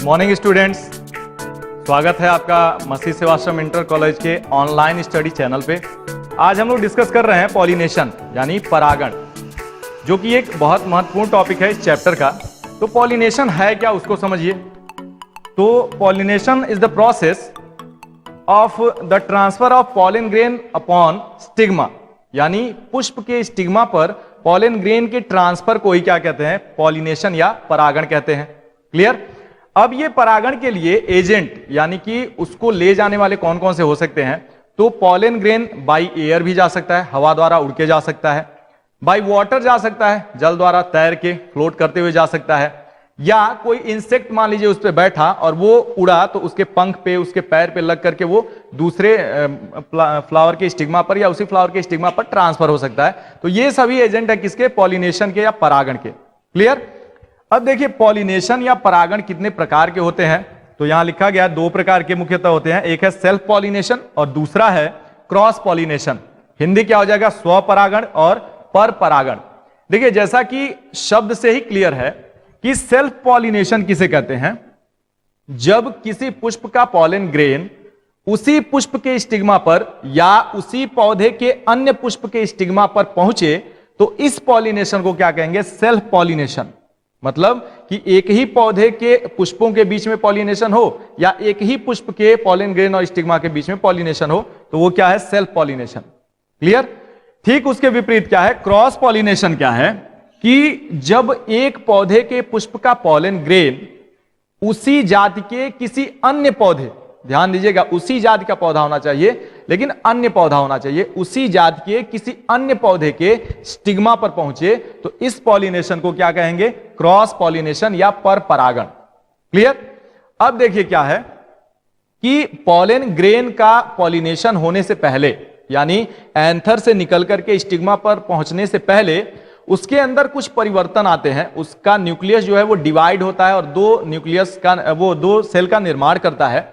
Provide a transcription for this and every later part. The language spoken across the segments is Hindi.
मॉर्निंग स्टूडेंट्स, स्वागत है आपका मसीह सेवाश्रम इंटर कॉलेज के ऑनलाइन स्टडी चैनल पे। आज हम लोग डिस्कस कर रहे हैं पॉलिनेशन यानी परागण, जो कि एक बहुत महत्वपूर्ण टॉपिक है इस चैप्टर का। तो पॉलिनेशन है क्या, उसको समझिए। तो pollination is the process of the transfer of pollen grain upon stigma, यानी पुष्प के स्टिग्मा पर पॉलन ग्रेन के ट्रांसफर को ही क्या कहते हैं, पॉलिनेशन या परागण कहते हैं। क्लियर। अब ये परागण के लिए एजेंट यानी कि उसको ले जाने वाले कौन कौन से हो सकते हैं। तो पॉलन ग्रेन बाई एयर भी जा सकता है, हवा द्वारा उड़ के जा सकता है। बाई वाटर जा सकता है, जल द्वारा तैर के फ्लोट करते हुए जा सकता है। या कोई इंसेक्ट मान लीजिए उस पर बैठा और वो उड़ा तो उसके पंख पे, उसके पैर पे लग करके वो दूसरे फ्लावर के स्टिग्मा पर या उसी फ्लावर के स्टिग्मा पर ट्रांसफर हो सकता है। तो ये सभी एजेंट है किसके, पॉलिनेशन के या परागण के। क्लियर। अब देखिए पॉलिनेशन या परागण कितने प्रकार के होते हैं। तो यहां लिखा गया दो प्रकार के मुख्यतः होते हैं, एक है सेल्फ पॉलिनेशन और दूसरा है क्रॉस पॉलिनेशन। हिंदी क्या हो जाएगा, स्वपरागण और पर परागण। देखिए जैसा कि शब्द से ही क्लियर है कि सेल्फ पॉलिनेशन किसे कहते हैं, जब किसी पुष्प का पॉलन ग्रेन उसी पुष्प के स्टिग्मा पर या उसी पौधे के अन्य पुष्प के स्टिग्मा पर पहुंचे तो इस पॉलिनेशन को क्या कहेंगे, सेल्फ पॉलिनेशन। मतलब कि एक ही पौधे के पुष्पों के बीच में पॉलिनेशन हो या एक ही पुष्प के पॉलन ग्रेन और स्टिग्मा के बीच में पॉलिनेशन हो तो वो क्या है, सेल्फ पॉलिनेशन। क्लियर। ठीक उसके विपरीत क्या है, क्रॉस पॉलिनेशन क्या है कि जब एक पौधे के पुष्प का पॉलन ग्रेन उसी जाति के किसी अन्य पौधे, ध्यान दीजिएगा उसी जाति का पौधा होना चाहिए लेकिन अन्य पौधा होना चाहिए, उसी जाति के किसी अन्य पौधे के स्टिग्मा पर पहुंचे तो इस पॉलिनेशन को क्या कहेंगे, क्रॉस पॉलिनेशन या पर परागण। क्लियर। अब देखिए क्या है कि पॉलन ग्रेन का पॉलिनेशन होने से पहले यानी एंथर से निकल करके स्टिग्मा पर पहुंचने से पहले उसके अंदर कुछ परिवर्तन आते हैं। उसका न्यूक्लियस जो है वो डिवाइड होता है और दो सेल का निर्माण करता है।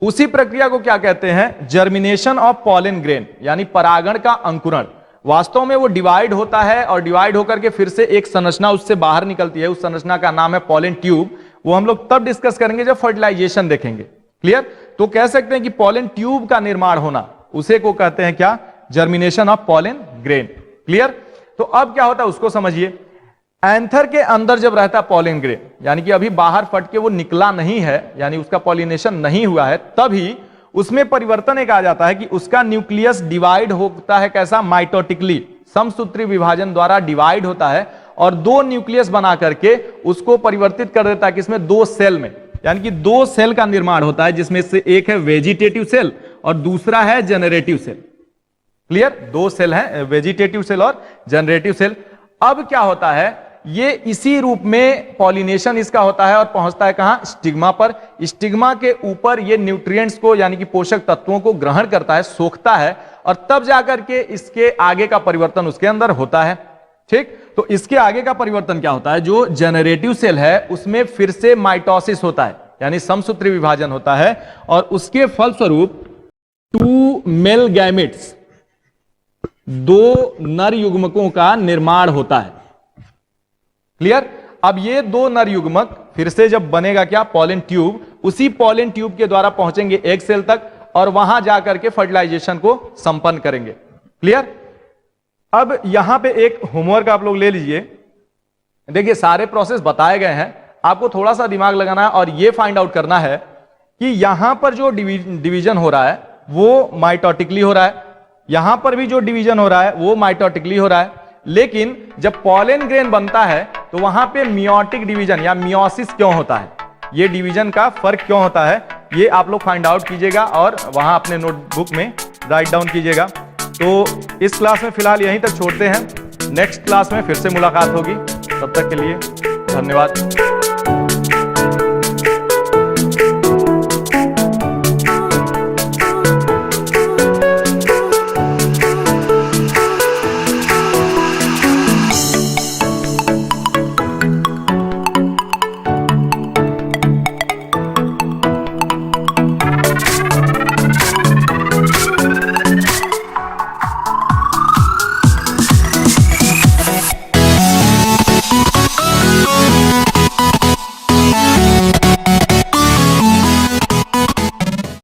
उसी प्रक्रिया को क्या कहते हैं, जर्मिनेशन ऑफ पॉलन ग्रेन यानी परागण का अंकुरण। वास्तव में वो डिवाइड होता है और डिवाइड होकर के फिर से एक संरचना उससे बाहर निकलती है, उस संरचना का नाम है पॉलन ट्यूब। वो हम लोग तब डिस्कस करेंगे जब फर्टिलाइजेशन देखेंगे। क्लियर। तो कह सकते हैं कि पॉलन ट्यूब का निर्माण होना उसे को कहते हैं क्या, germination of pollen grain. Clear. तो अब क्या होता है उसको समझिए। एंथर के अंदर जब रहता पॉलन ग्रेन यानी कि अभी बाहर फट के वो निकला नहीं है यानी उसका पॉलिनेशन नहीं हुआ है, तभी उसमें परिवर्तन एक आ जाता है कि उसका न्यूक्लियस डिवाइड होता है कैसा, माइटोटिकली, समसूत्री विभाजन द्वारा डिवाइड होता है और दो न्यूक्लियस बना करके उसको परिवर्तित कर देता है किसमें, दो सेल में। यानी कि दो सेल का निर्माण होता है जिसमें से एक है वेजिटेटिव सेल और दूसरा है जनरेटिव सेल। क्लियर। दो सेल हैं, वेजिटेटिव सेल और जनरेटिव सेल। अब क्या होता है, ये इसी रूप में पॉलिनेशन इसका होता है और पहुंचता है कहां, स्टिग्मा पर। स्टिग्मा के ऊपर ये न्यूट्रिएंट्स को यानी कि पोषक तत्वों को ग्रहण करता है, सोखता है और तब जाकर के इसके आगे का परिवर्तन उसके अंदर होता है। ठीक। तो इसके आगे का परिवर्तन क्या होता है, जो जनरेटिव सेल है उसमें फिर से माइटोसिस होता है यानी समसूत्री विभाजन होता है और उसके फलस्वरूप टू मेल गैमेट्स, दो नर युग्मकों का निर्माण होता है। क्लियर। अब ये दो नर युग्मक फिर से जब बनेगा क्या, पॉलन ट्यूब, उसी पॉलन ट्यूब के द्वारा पहुंचेंगे एक सेल तक और वहां जाकर के फर्टिलाइजेशन को संपन्न करेंगे। क्लियर। अब यहां पे एक होमवर्क आप लोग ले लीजिए। देखिए सारे प्रोसेस बताए गए हैं, आपको थोड़ा सा दिमाग लगाना है और ये फाइंड आउट करना है कि यहां पर जो डिवीजन हो रहा है वो माइटोटिकली हो रहा है, यहां पर भी जो डिवीजन हो रहा है वो माइटोटिकली हो रहा है, लेकिन जब पॉलन ग्रेन बनता है तो वहां पे मियोटिक डिवीजन या मियोसिस क्यों होता है, ये डिवीजन का फर्क क्यों होता है, ये आप लोग फाइंड आउट कीजिएगा और वहां अपने नोटबुक में राइट डाउन कीजिएगा। तो इस क्लास में फिलहाल यहीं तक छोड़ते हैं, नेक्स्ट क्लास में फिर से मुलाकात होगी। तब तक के लिए धन्यवाद।